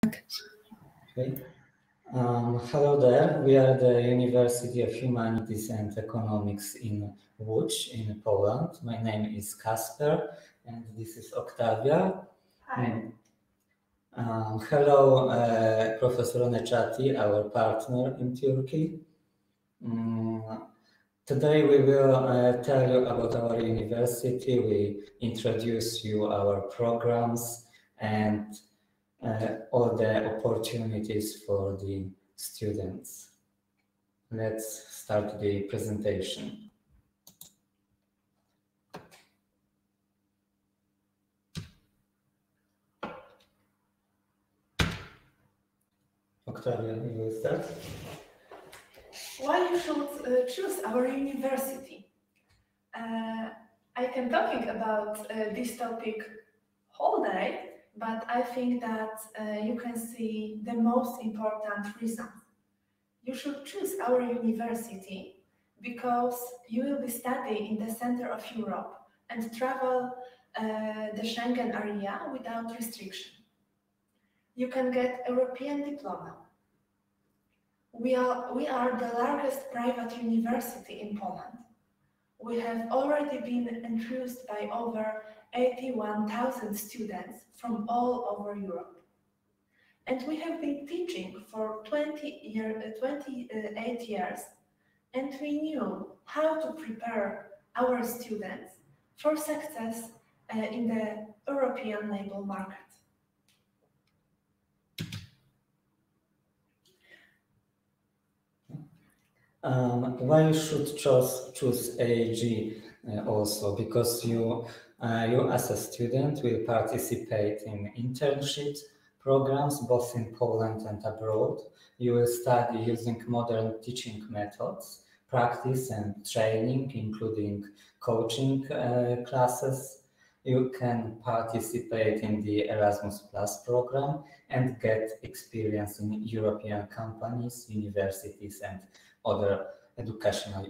Okay. Hello there. We are the University of Humanities and Economics in Łódź in Poland. My name is Kasper and this is Octavia. Hi. Hello, Professor Necati, our partner in Turkey. Today we will tell you about our university. We introduce you our programs and all the opportunities for the students. Let's start the presentation. Octavia, you will start. Why you should choose our university? I can talking about this topic whole day, but I think that you can see the most important reason. You should choose our university because you will be studying in the center of Europe and travel the Schengen area without restriction. You can get European diploma. We are the largest private university in Poland. We have already been enthused by over 81,000 students from all over Europe. And we have been teaching for 28 years, and we knew how to prepare our students for success in the European labor market. Why you should choose AAG also? Because you as a student will participate in internships programs both in Poland and abroad. You will study using modern teaching methods, practice and training, including coaching classes. You can participate in the Erasmus Plus program and get experience in European companies, universities and other educational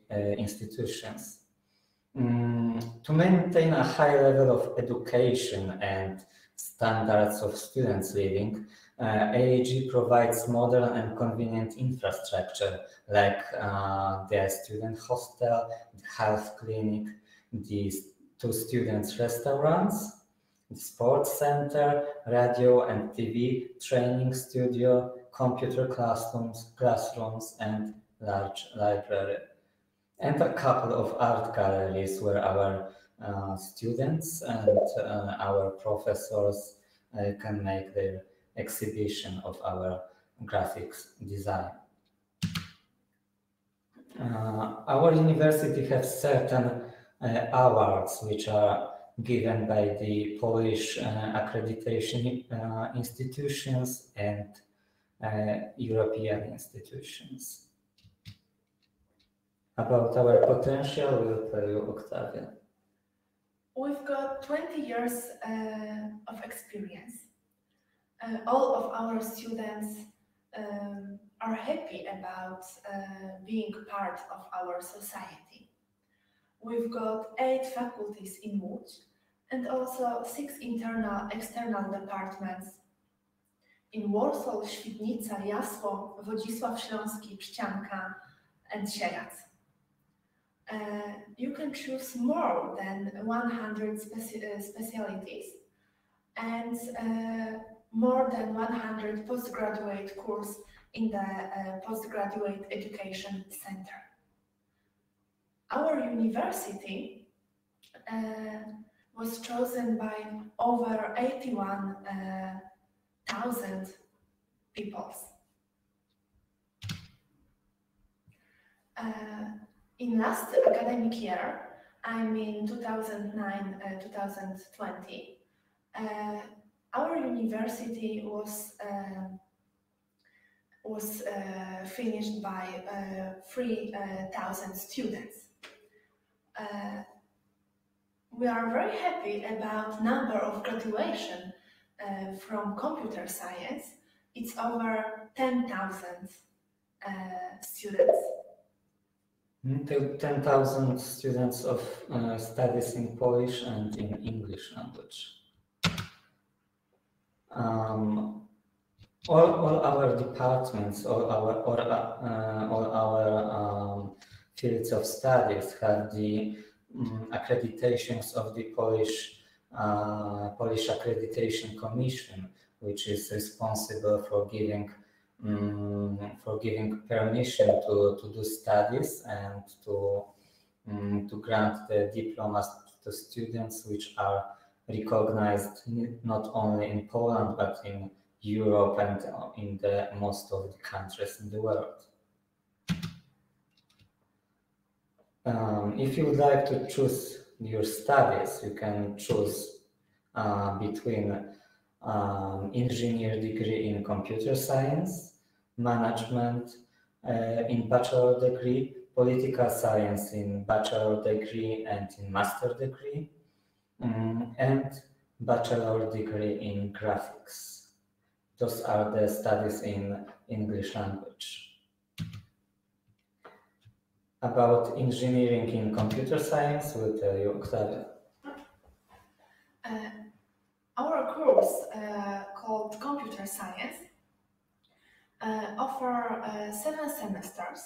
institutions. To maintain a high level of education and standards of students living, AAG provides modern and convenient infrastructure like the student hostel, the health clinic, the two students' restaurants, the sports center, radio and TV, training studio, computer classrooms and large library. And a couple of art galleries where our students and our professors can make their exhibition of our graphics design. Our university has certain awards which are given by the Polish accreditation institutions and European institutions. About our potential, we'll tell you, Octavia. We've got 20 years of experience. All of our students are happy about being part of our society. We've got 8 faculties in Łódź and also 6 external departments in Warsaw, Świdnica, Jasło, Wodzisław Śląski, Trzcianka and Sieradz. You can choose more than 100 specialties and more than 100 postgraduate courses in the Postgraduate Education Center. Our university was chosen by over 81,000 people. In last academic year, I mean 2009-2020, our university was finished by 3,000 students. We are very happy about number of graduation from computer science. It's over 10,000 students. 10,000 students of studies in Polish and in English language. all our departments, all our fields of studies have the accreditations of the Polish Accreditation Commission, which is responsible for giving permission to do studies and to grant the diplomas to students which are recognized not only in Poland but in Europe and in the most of the countries in the world. If you would like to choose your studies, you can choose between engineer degree in computer science, management in bachelor degree, political science in bachelor degree and in master degree, and bachelor degree in graphics. Those are the studies in English language. About engineering in computer science, we'll tell you, Octavia. Our course called Computer Science offer 7 semesters.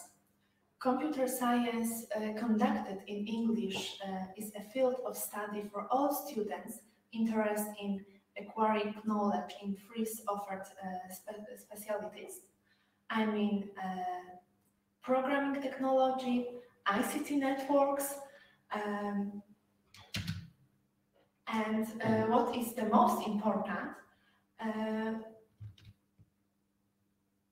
Computer science conducted in English is a field of study for all students interested in acquiring knowledge in 3 offered specialties. I mean programming technology, ICT networks, and what is the most important,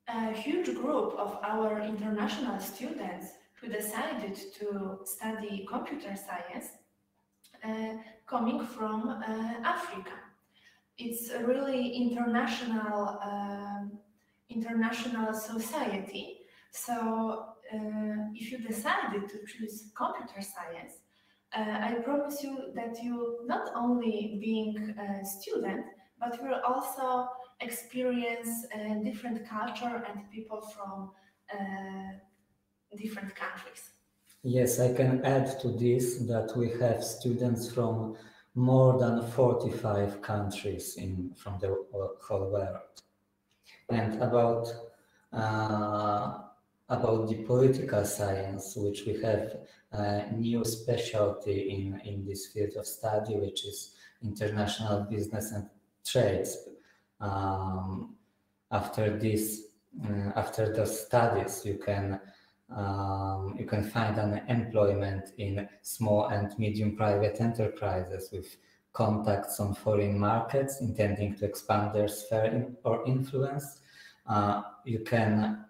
a huge group of our international students who decided to study computer science coming from Africa. It's a really international society. So if you decided to choose computer science, I promise you that you not only being a student, but you will also experience different culture and people from different countries. Yes, I can add to this that we have students from more than 45 countries from the whole world. And about the political science, which we have a new specialty in this field of study, which is international business and trades. After those studies, you can find an employment in small and medium private enterprises with contacts on foreign markets, intending to expand their sphere or influence. You can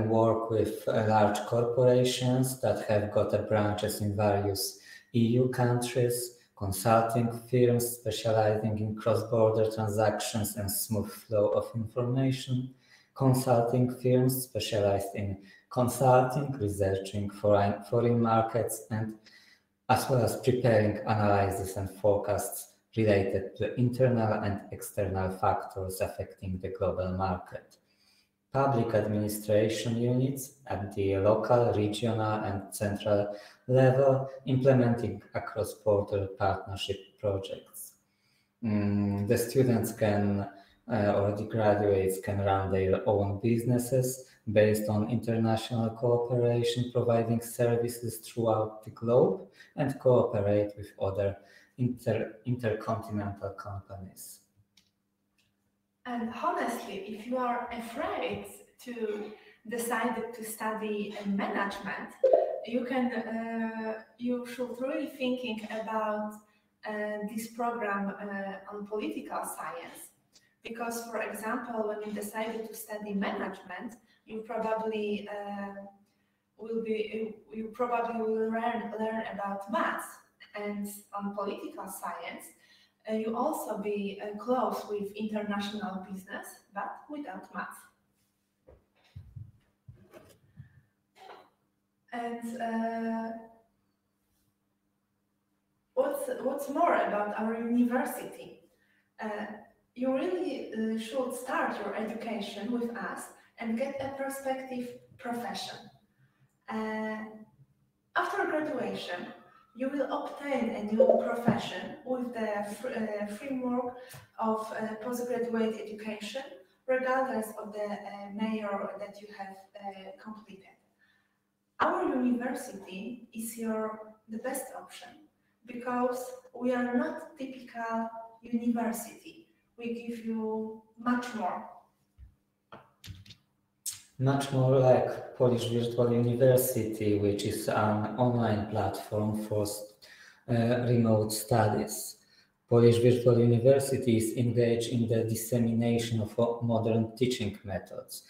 work with large corporations that have got branches in various EU countries, consulting firms specializing in cross-border transactions and smooth flow of information, consulting firms specialized in consulting, researching foreign markets, and as well as preparing analyses and forecasts related to internal and external factors affecting the global market. Public administration units at the local, regional, and central level implementing cross-border partnership projects. The students or the graduates can run their own businesses based on international cooperation, providing services throughout the globe, and cooperate with other intercontinental companies. And honestly, if you are afraid to decide to study management, you should really thinking about this program on political science. Because, for example, when you decided to study management, you probably will learn about maths, and on political science, you also be close with international business, but without math. And what's more about our university? You really should start your education with us and get a prospective profession. After graduation, you will obtain a new profession with the framework of postgraduate education, regardless of the major that you have completed. Our university is the best option because we are not typical university. We give you much more. Much more like Polish Virtual University, which is an online platform for remote studies. Polish Virtual University is engaged in the dissemination of modern teaching methods.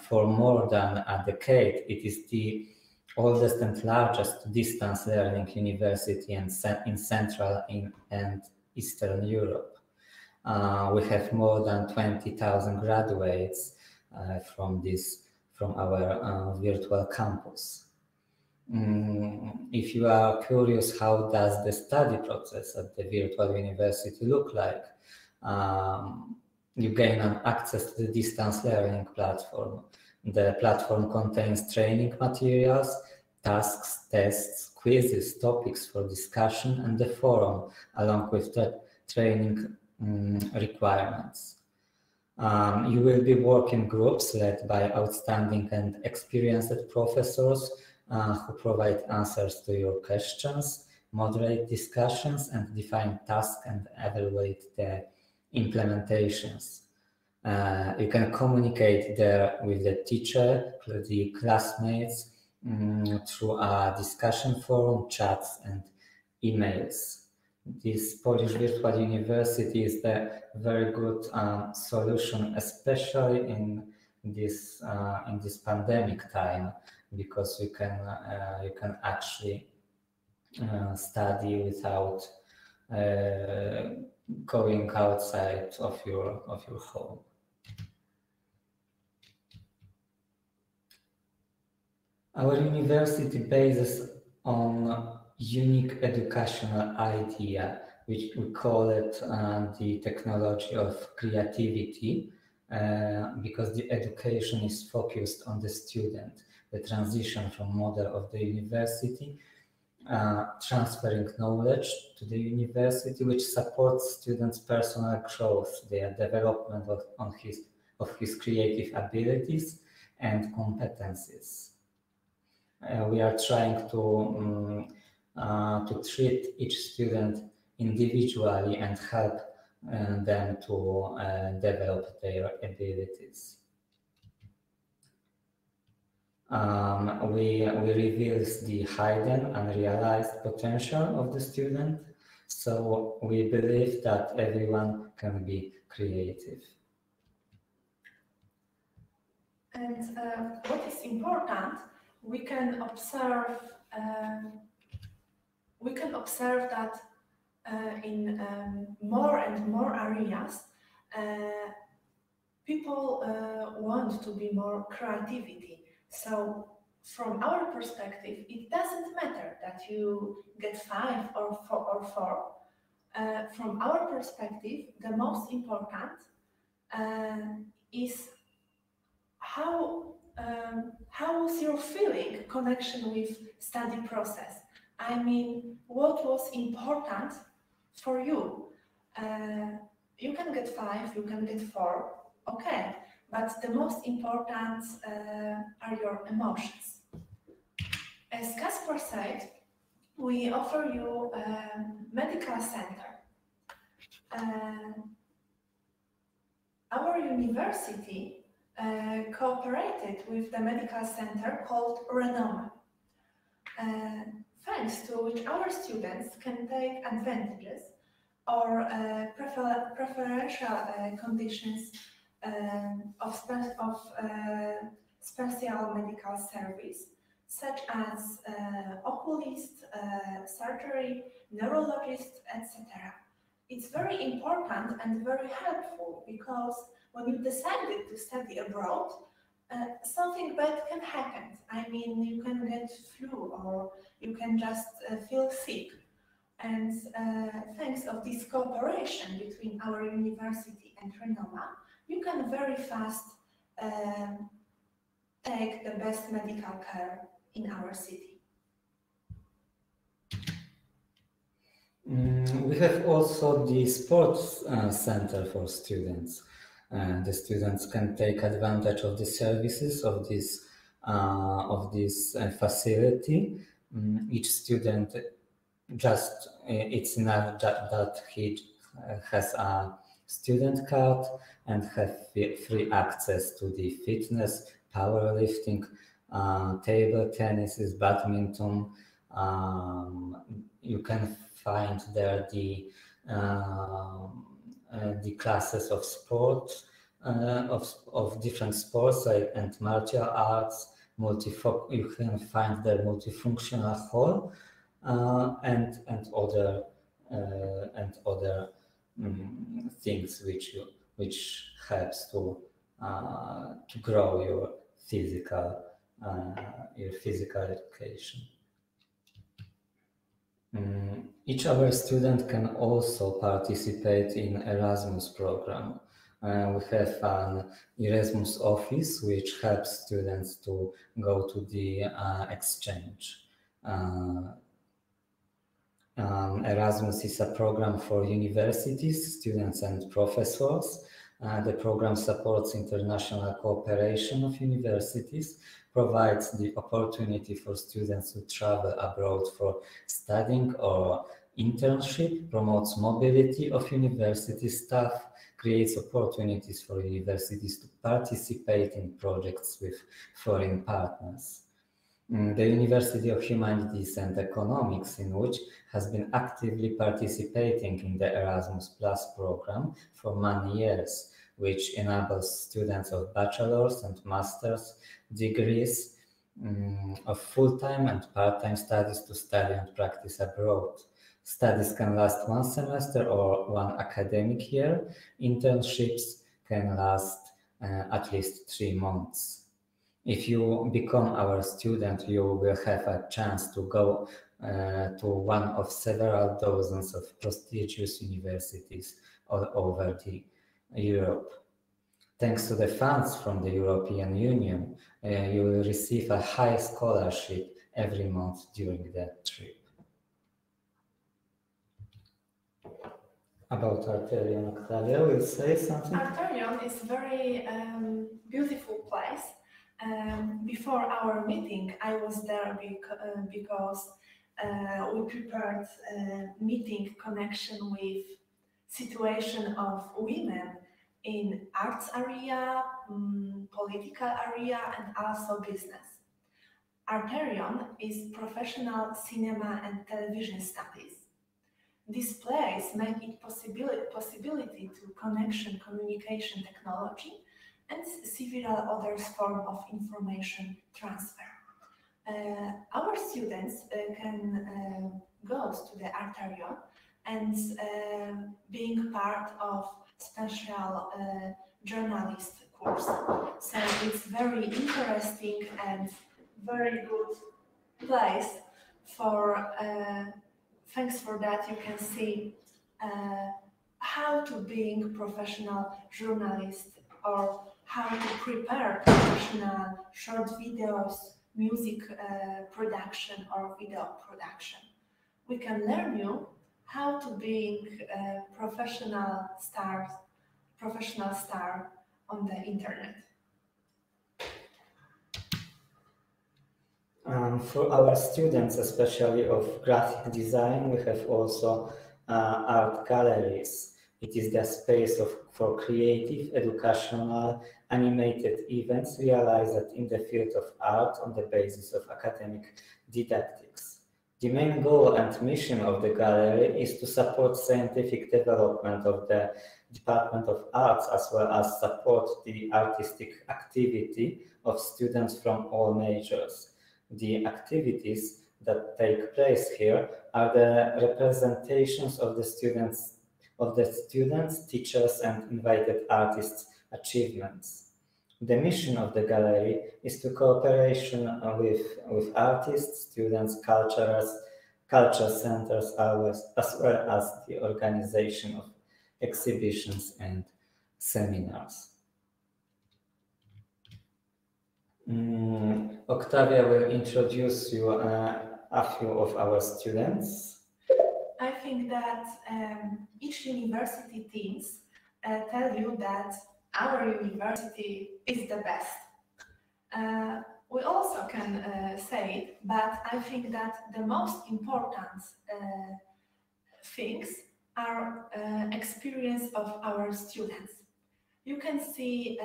For more than a decade, it is the oldest and largest distance learning university in Central and Eastern Europe. We have more than 20,000 graduates from our virtual campus. If you are curious, how does the study process at the virtual university look like? You gain access to the distance learning platform. The platform contains training materials, tasks, tests, quizzes, topics for discussion, and the forum, along with the training requirements. You will be working groups led by outstanding and experienced professors who provide answers to your questions, moderate discussions, and define tasks and evaluate the implementations. You can communicate there with the teacher, with the classmates, through a discussion forum, chats, and emails. This Polish Virtual University is a very good solution, especially in this pandemic time, because you can actually study without going outside of your home. Our university bases on unique educational idea, which we call it the technology of creativity, because the education is focused on the student, the transition from model of the university, transferring knowledge to the university, which supports students' personal growth, their development of his creative abilities and competencies. We are trying to treat each student individually and help them to develop their abilities. We reveal the hidden, unrealized potential of the student, so we believe that everyone can be creative. And what is important, we can observe that in more and more areas, people want to be more creativity. So from our perspective, it doesn't matter that you get 5 or 4. From our perspective, the most important is how was your feeling connection with study process? I mean, what was important for you? You can get 5, you can get 4, okay, but the most important are your emotions. As Kasper said, we offer you a medical center. Our university cooperated with the medical center called Renoma, thanks to which our students can take advantages or preferential conditions of special medical service, such as oculist, surgery, neurologist, etc. It's very important and very helpful because when you decided to study abroad, something bad can happen. I mean, you can get flu or you can just feel sick. And thanks of this cooperation between our university and Renoma, you can very fast take the best medical care in our city. We have also the sports center for students. the students can take advantage of the services of this facility. Each student it's enough that he has a student card and have free access to the fitness, powerlifting, table tennis, badminton. You can find there the classes of sport, of different sports and martial arts. You can find the multifunctional hall and other things which helps to grow your physical education. Each of our students can also participate in Erasmus program. We have an Erasmus office which helps students to go to the exchange. Erasmus is a program for universities, students and professors. The program supports international cooperation of universities, provides the opportunity for students to travel abroad for studying or internship, promotes mobility of university staff, creates opportunities for universities to participate in projects with foreign partners. The University of Humanities and Economics, in which has been actively participating in the Erasmus Plus program for many years, which enables students of bachelor's and master's degrees of full-time and part-time studies to study and practice abroad. Studies can last 1 semester or 1 academic year. Internships can last at least 3 months. If you become our student, you will have a chance to go to one of several dozens of prestigious universities all over Europe. Thanks to the funds from the European Union, you will receive a high scholarship every month during the trip. About Arterion, Octavia will say something? Arterion is a very beautiful place. Before our meeting, I was there because we prepared a meeting connection with situation of women in arts area, political area, and also business. Arterion is professional cinema and television studies. These plays make it possibility to connection communication technology and several other forms of information transfer. Our students can go to the Arterion and being part of special journalist course. So it's very interesting and very good place for, thanks for that you can see how to being professional journalist or how to prepare professional short videos, music production or video production. We can learn you how to be a professional star on the internet. For our students, especially of graphic design, we have also art galleries. It is the space for creative, educational, animated events realized in the field of art on the basis of academic didactics. The main goal and mission of the gallery is to support scientific development of the Department of Arts, as well as support the artistic activity of students from all majors. The activities that take place here are the representations of the students, teachers, and invited artists' achievements. The mission of the gallery is to cooperation with artists, students, culture centers, as well as the organization of exhibitions and seminars. Octavia will introduce you a few of our students. I think that each university teams tell you that our university is the best. We also can say it, but I think that the most important things are experience of our students. You can see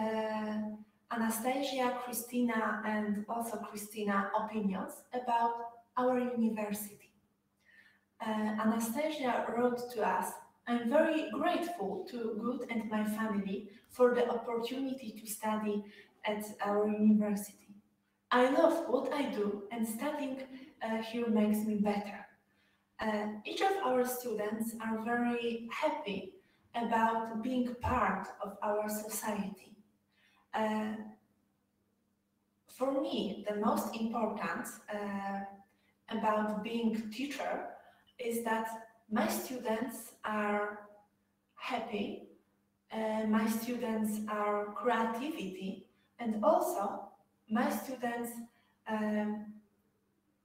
Anastasia, Christina, and also Christina opinions about our university. Anastasia wrote to us, "I'm very grateful to Good and my family for the opportunity to study at our university. I love what I do and studying here makes me better." Each of our students are very happy about being part of our society. For me, the most important about being teacher is that my students are happy, my students are creativity, and also my students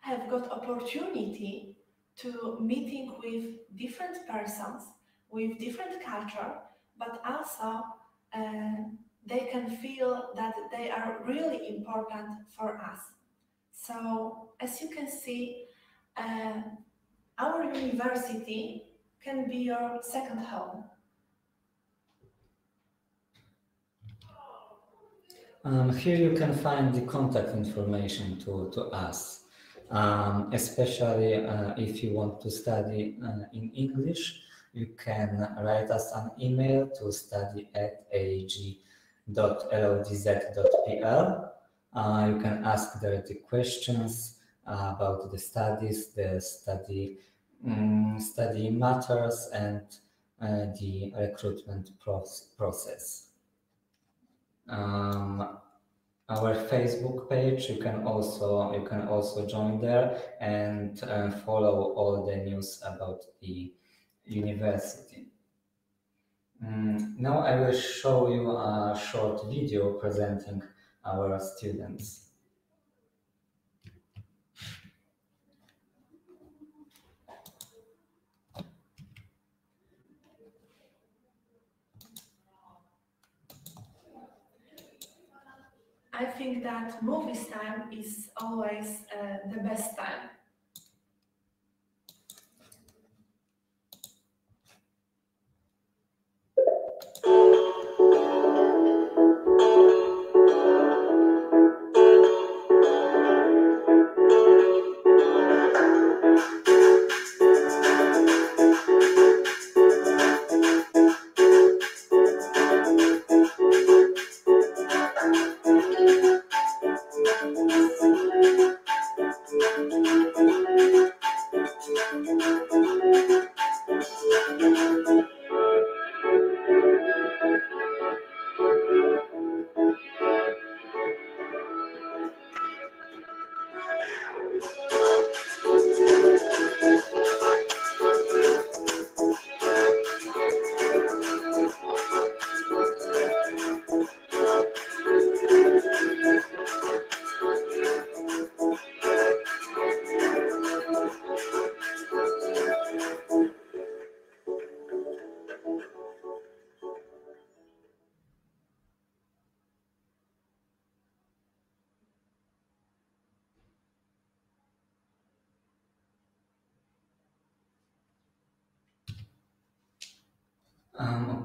have got opportunity to meeting with different persons, with different culture, but also they can feel that they are really important for us. So, as you can see, our university can be your second home. Here you can find the contact information to us, especially if you want to study in English. You can write us an email to study@aeg.lodz.pl. You can ask there the questions about the studies, the study matters, and the recruitment process. Our Facebook page, you can also join there and follow all the news about the university. Now I will show you a short video presenting our students. I think that movies time is always the best time.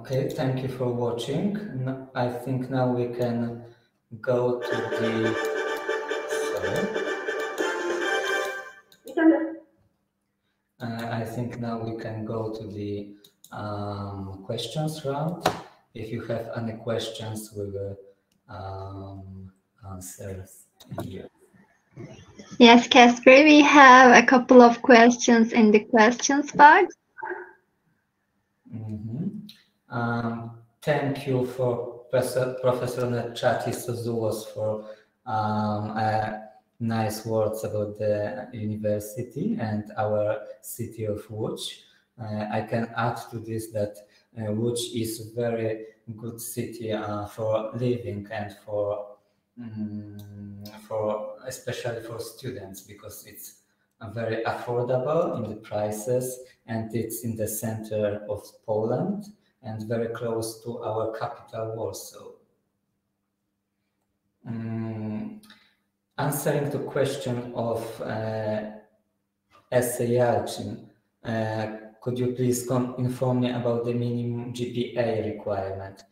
Okay, thank you for watching. I think now we can go to the... I think now we can go to the questions round. If you have any questions, we will answer here. Yes, Casper, we have a couple of questions in the questions box. Thank you for Professor Nechatis Zoulos for nice words about the university and our city of Łódź. I can add to this that Łódź is a very good city for living and for especially for students, because it's very affordable in the prices and it's in the center of Poland. and very close to our capital, Warsaw. Answering the question of SARChin, could you please inform me about the minimum GPA requirement?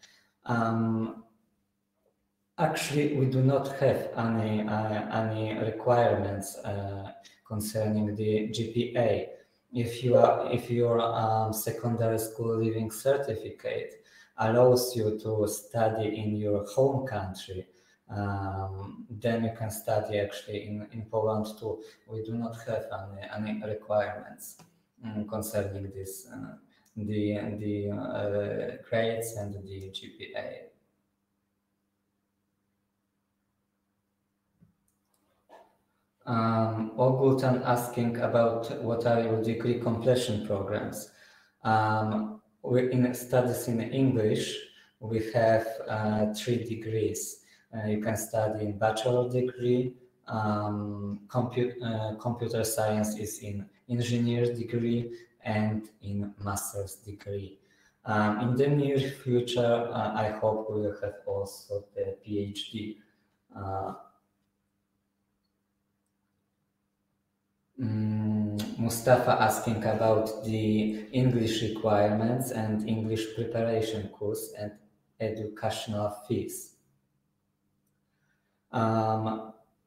Actually, we do not have any requirements concerning the GPA. If your secondary school leaving certificate allows you to study in your home country, then you can study actually in Poland too. We do not have any requirements concerning this, the grades and the GPA. Ogultan asking about what are your degree completion programs. In studies in English, we have 3 degrees. You can study in bachelor degree, computer science is in engineer degree, and in master's degree. In the near future, I hope we will have also the PhD. Mustafa asking about the English requirements and English preparation course and educational fees.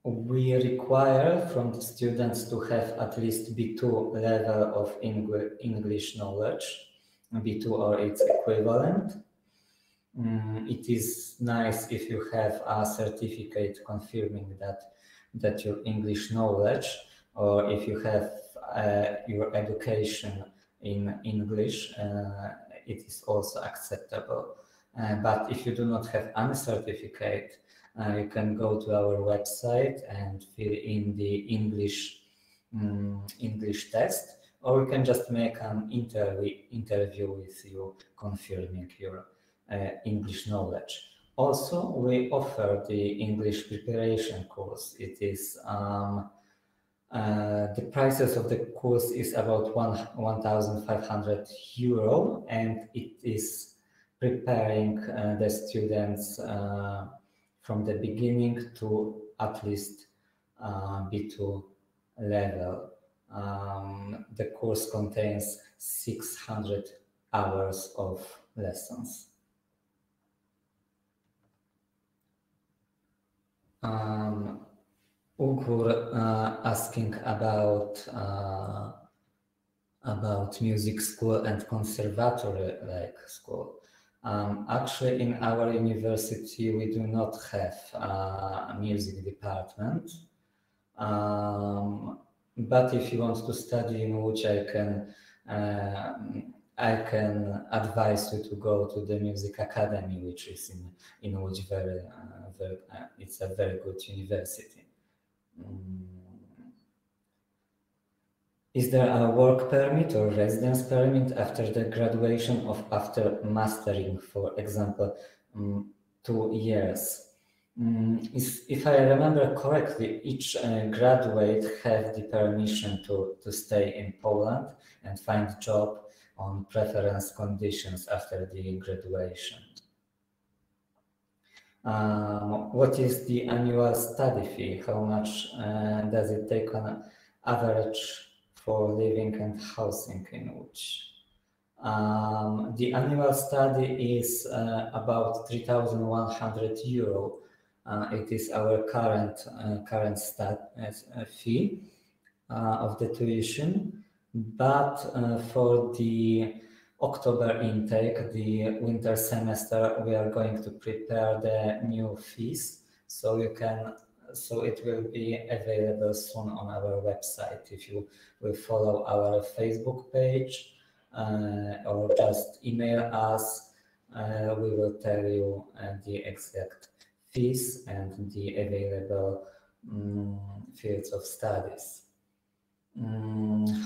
We require from the students to have at least B2 level of English knowledge, B2 or its equivalent. It is nice if you have a certificate confirming that your English knowledge, or if you have your education in English, it is also acceptable. But if you do not have any certificate, you can go to our website and fill in the English test, or you can just make an interview with you confirming your English knowledge. Also, we offer the English preparation course. It is the prices of the course is about 1,500 euro, and it is preparing the students from the beginning to at least B2 level. The course contains 600 hours of lessons. Ugur asking about music school and conservatory like school. Actually, in our university, we do not have a music department. But if you want to study in Łódź, I can advise you to go to the music academy, which is in Łódź. It's a very good university. Is there a work permit or residence permit after the graduation after mastering, for example, 2 years? If I remember correctly, each graduate have the permission to stay in Poland and find a job on preference conditions after the graduation. What is the annual study fee? How much does it take on average for living and housing in Łódź? The annual study is about 3,100 euro. It is our current fee of the tuition, but for the October intake, the winter semester, we are going to prepare the new fees, so it will be available soon on our website. If you will follow our Facebook page or just email us, we will tell you the exact fees and the available fields of studies.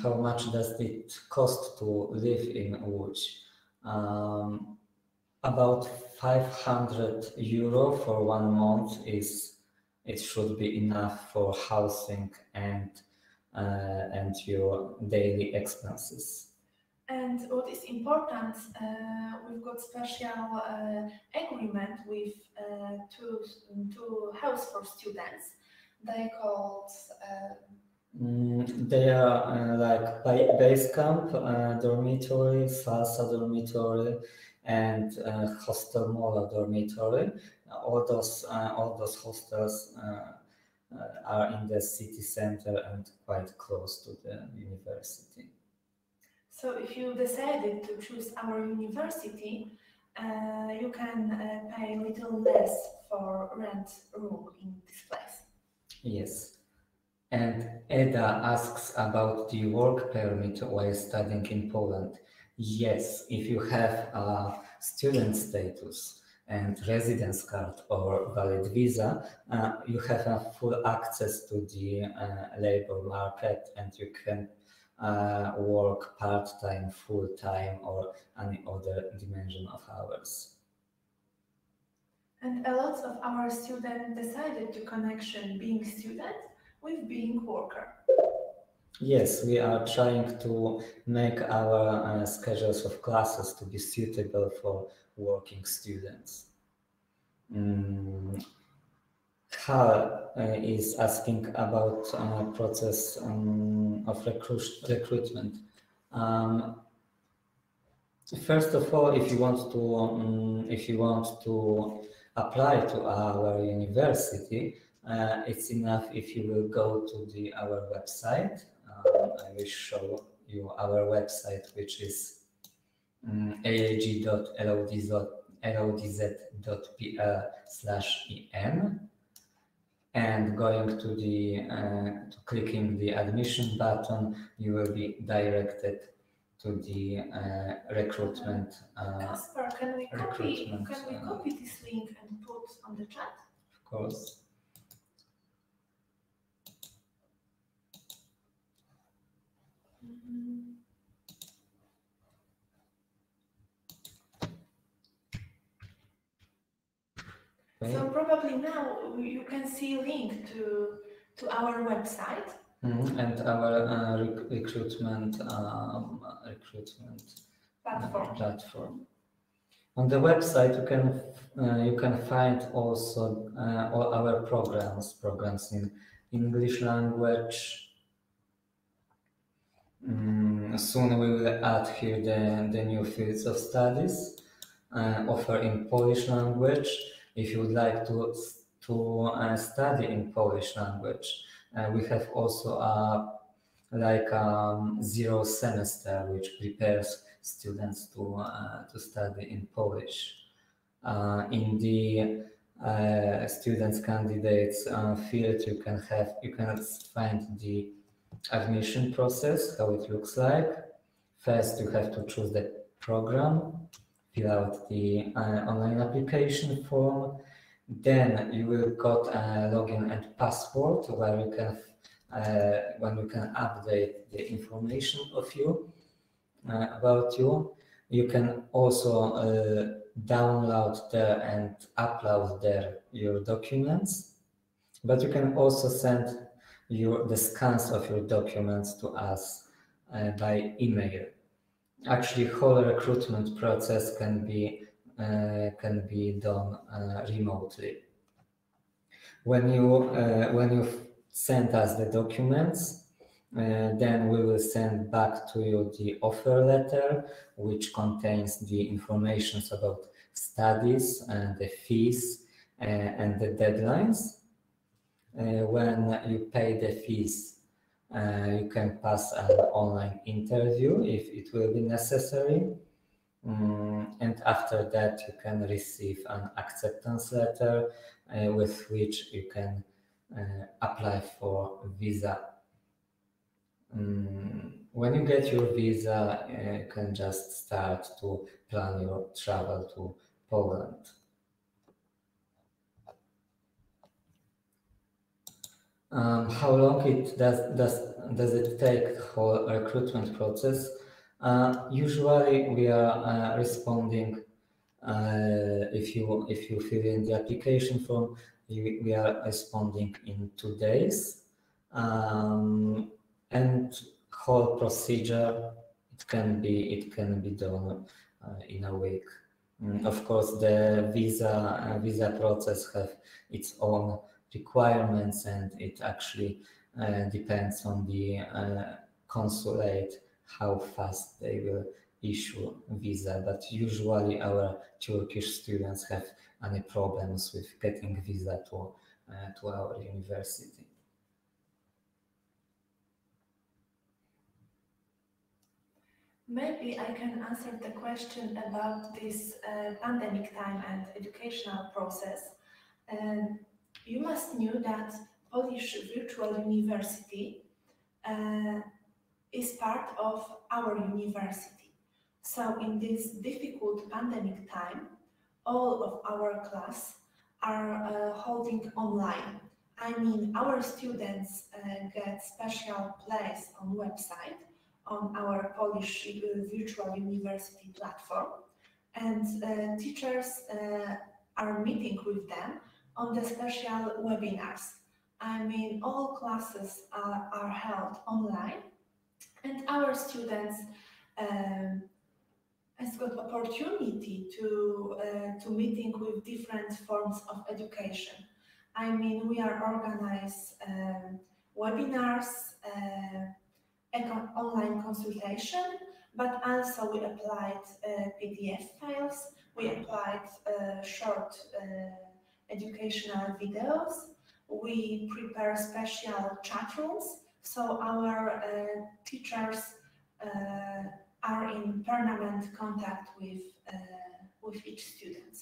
How much does it cost to live in Łódź? About 500 euro for 1 month it should be enough for housing and your daily expenses. And what is important, we've got special agreement with two houses for students. They called. They are like base camp, dormitory, salsa dormitory, and hostel mola dormitory. All those hostels are in the city center and quite close to the university. So if you decided to choose our university, you can pay a little less for rent room in this place. Yes. And Eda asks about the work permit while studying in Poland. Yes, if you have a student status and residence card or valid visa, you have a full access to the labor market, and you can work part-time, full-time, or any other dimension of hours. And a lot of our students decided to connection being student with being worker. Yes, we are trying to make our schedules of classes to be suitable for working students. Hal is asking about process of recruitment. First of all, if you want to apply to our university, it's enough if you will go to our website. I will show you our website, which is aag.lodz.pl/en, and going to to clicking the admission button, you will be directed to the recruitment. Kasper, can we copy this link and put on the chat? Of course. So probably now you can see a link to our website. And our recruitment platform. On the website, you can find also all our programs in English language. Soon we will add here the new fields of studies, offer in Polish language. If you would like to study in Polish language, we have also a zero semester, which prepares students to study in Polish. In the students candidates field, you can find the admission process, how it looks like. First, you have to choose the program, fill out the online application form. Then you will got a login and password where you can update the information of you about you. You can also download there and upload there your documents, but you can also send the scans of your documents to us by email. Actually, whole recruitment process can be done remotely. When you send us the documents, then we will send back to you the offer letter, which contains the information about studies and the fees and the deadlines. When you pay the fees, you can pass an online interview if it will be necessary. And after that, you can receive an acceptance letter with which you can apply for visa. When you get your visa, you can just start to plan your travel to Poland. How long does it take the whole recruitment process? Usually we are responding if you fill in the application form, we are responding in 2 days, and whole procedure, it it can be done in a week. Of course, the visa process have its own requirements, and it actually depends on the consulate how fast they will issue visa. But usually our Turkish students have any problems with getting visa to our university. Maybe I can answer the question about this pandemic time and educational process. You must know that Polish Virtual University is part of our university. So in this difficult pandemic time, all of our class are holding online. I mean, our students get special place on website on our Polish Virtual University platform, and teachers are meeting with them on the special webinars. I mean, all classes are held online, and our students has got opportunity to meeting with different forms of education. I mean, we are organize webinars, online consultation, but also we applied PDF files, we applied short educational videos, we prepare special chat rooms, so our teachers are in permanent contact with each student.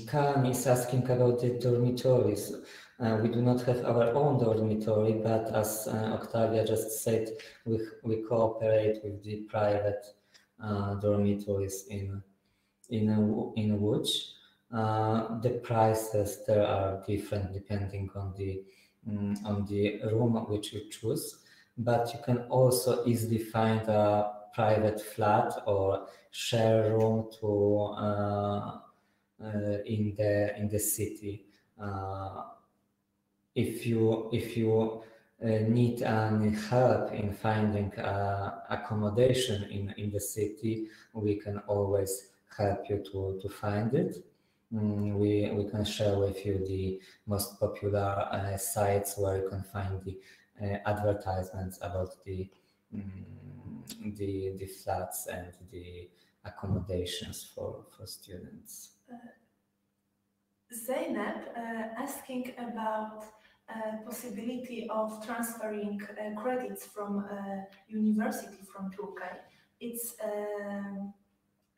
Khan is asking about the dormitories. We do not have our own dormitory, but as Octavia just said, we cooperate with the private dormitories in Łódź. The prices there are different depending on the room which you choose, but you can also easily find a private flat or share room to in the city. If you need any help in finding accommodation in the city, we can always help you to find it. We can share with you the most popular sites where you can find the advertisements about the flats and the accommodations for students. Zainab asking about possibility of transferring credits from university from Turkey.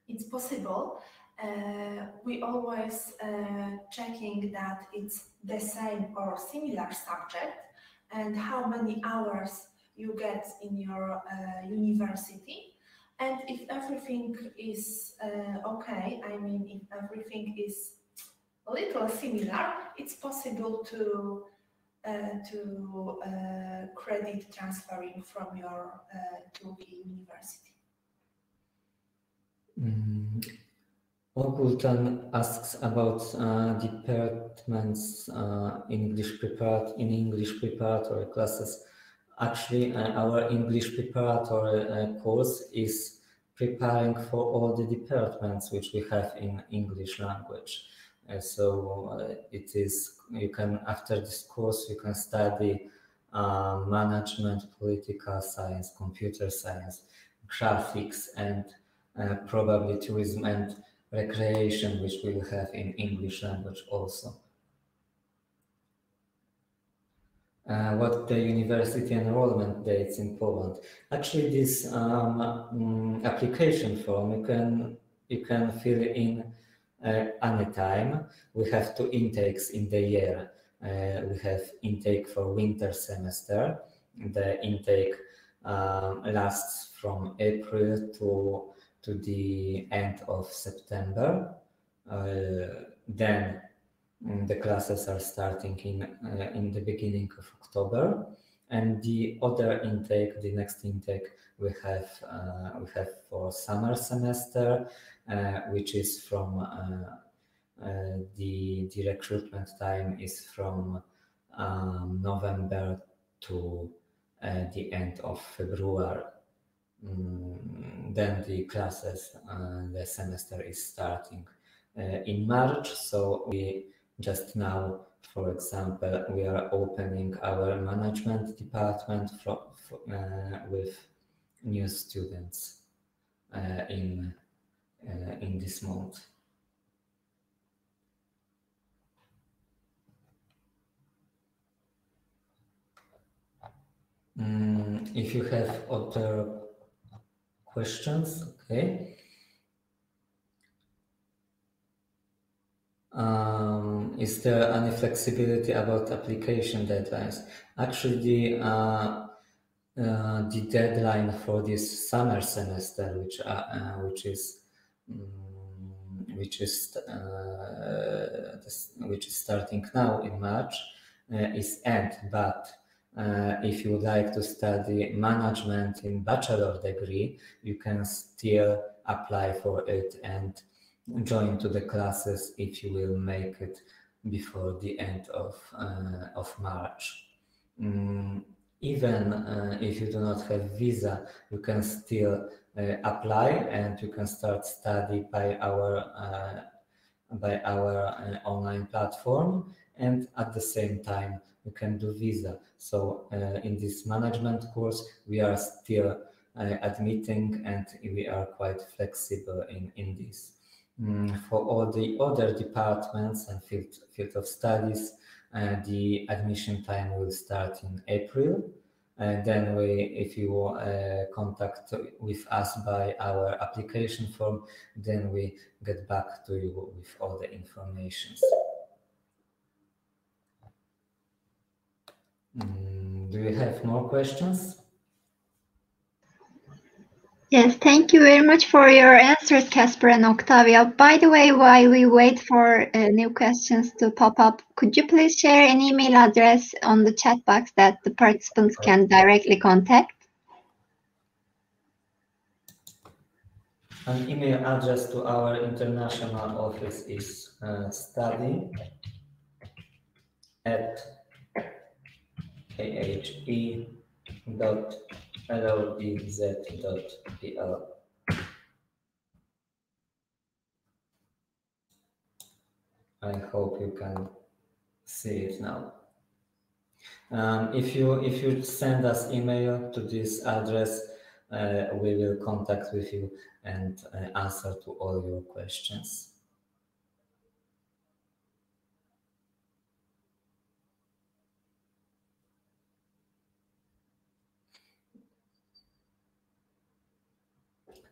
It's possible. We always checking that it's the same or similar subject and how many hours you get in your university. And if everything is okay, I mean, if everything is a little similar, it's possible to credit transferring from your Turkey university. Ogultan asks about departments in English preparatory classes. Actually, our English preparatory course is preparing for all the departments which we have in English language. So it is, you can, after this course, you can study management, political science, computer science, graphics, and probably tourism and recreation, which we will have in English language also. What the university enrollment dates in Poland? Actually, this application form you can fill in any time. We have 2 intakes in the year. We have intake for winter semester. The intake lasts from April to the end of September. Then the classes are starting in the beginning of October, and the other intake, the next intake, we have for summer semester, which is from the recruitment time is from November to at the end of February. Then the classes, the semester is starting in March. So we just now, for example, we are opening our management department with new students in this month. If you have other questions, okay. Is there any flexibility about application deadlines? Actually, the deadline for this summer semester, which is starting now in March, is end. But if you would like to study management in bachelor degree, you can still apply for it and join to the classes if you will make it before the end of March. Even if you do not have visa, you can still apply and you can start study by our online platform, and at the same time you can do visa. So in this management course we are still admitting, and we are quite flexible in this. For all the other departments and field of studies, the admission time will start in April. And then if you contact with us by our application form, then we get back to you with all the information. Do you have more questions? Yes, thank you very much for your answers, Casper and Octavia. By the way, while we wait for new questions to pop up, could you please share an email address on the chat box that the participants can directly contact? An email address to our international office is study@khe.lodz.pl. I hope you can see it now. If you send us email to this address, we will contact with you and answer to all your questions.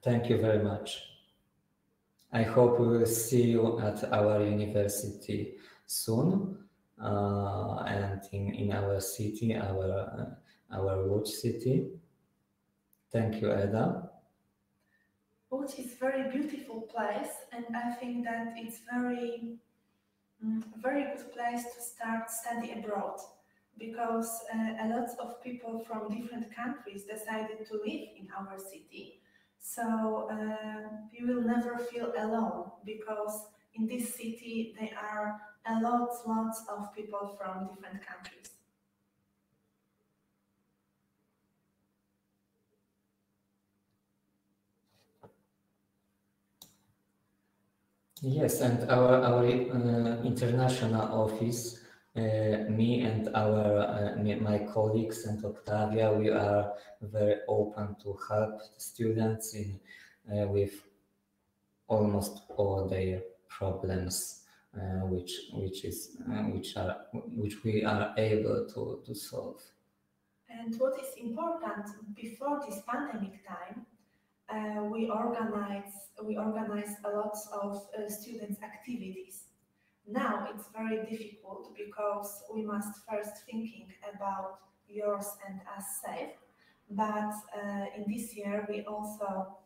Thank you very much. I hope we will see you at our university soon, and in our city, our Łódź city. Thank you, Eda. Łódź is a very beautiful place, and I think that it's very good place to start study abroad, because a lot of people from different countries decided to live in our city. So you will never feel alone, because in this city there are lots of people from different countries. Yes, and our international office, me and my colleagues and Octavia, we are very open to help students with almost all their problems, which we are able to solve. And what is important, before this pandemic time, we organize a lot of students' activities. Now it's very difficult because we must first thinking about yours and us safe. But in this year we also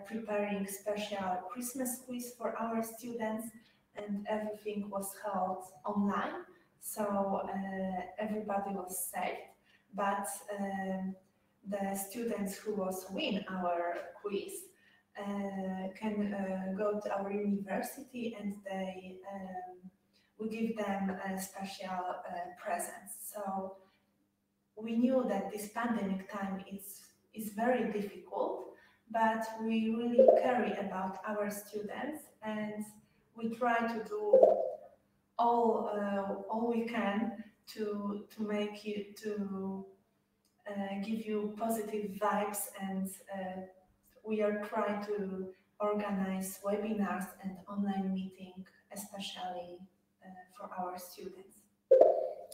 preparing special Christmas quiz for our students, and everything was held online, so everybody was safe. But the students who was win our quiz can go to our university, and we give them a special presents. So we knew that this pandemic time is very difficult, but we really care about our students, and we try to do all we can to make you give you positive vibes, and we are trying to organize webinars and online meeting, especially for our students.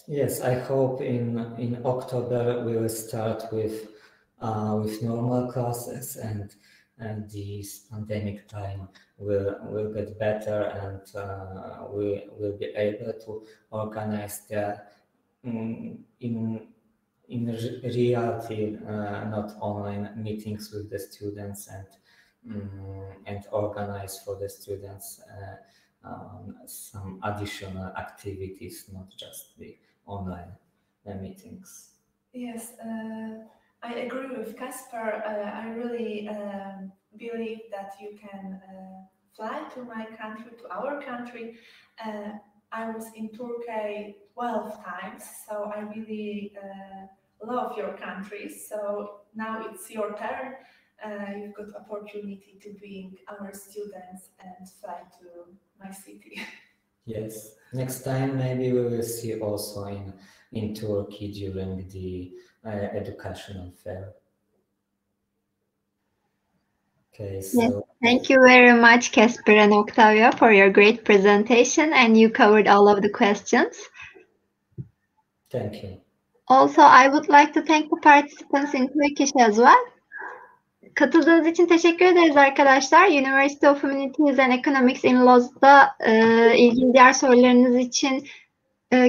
Yes, I hope in October we will start with normal classes, and this pandemic time will get better, and we will be able to organize the in reality, not online meetings with the students, and organize for the students some additional activities, not just the online meetings. Yes, I agree with Kasper. I really believe that you can fly to my country, to our country. I was in Turkey 12 times, so I really love your country. So now it's your turn. You've got opportunity to bring our students and fly to my city. Yes, next time maybe we will see also in Turkey during the educational fair. Okay, so yes, thank you very much, Kasper and Octavia, for your great presentation, and you covered all of the questions. Thank you. Also, I would like to thank the participants in Turkish as well. Katıldığınız için teşekkür ederiz arkadaşlar. University of Humanities and Economics in Lodz'da ilgili diğer sorularınız için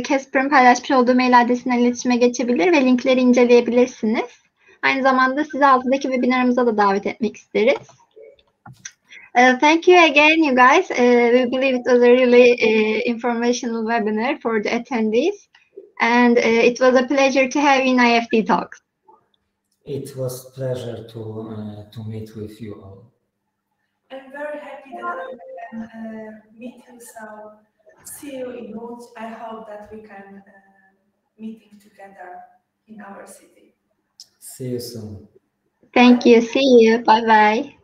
Kasper'ın paylaşmış olduğu mail adresinden iletişime geçebilir ve linkleri inceleyebilirsiniz. Aynı zamanda sizi altıdaki webinarımıza da davet etmek isteriz. Thank you again, you guys. We believe it was a really informational webinar for the attendees. And it was a pleasure to have you in IEFT Talks. It was a pleasure to meet with you all. I'm very happy that I can meet you. So see you in Lodz. I hope that we can meeting together in our city. See you soon. Thank you. See you. Bye bye.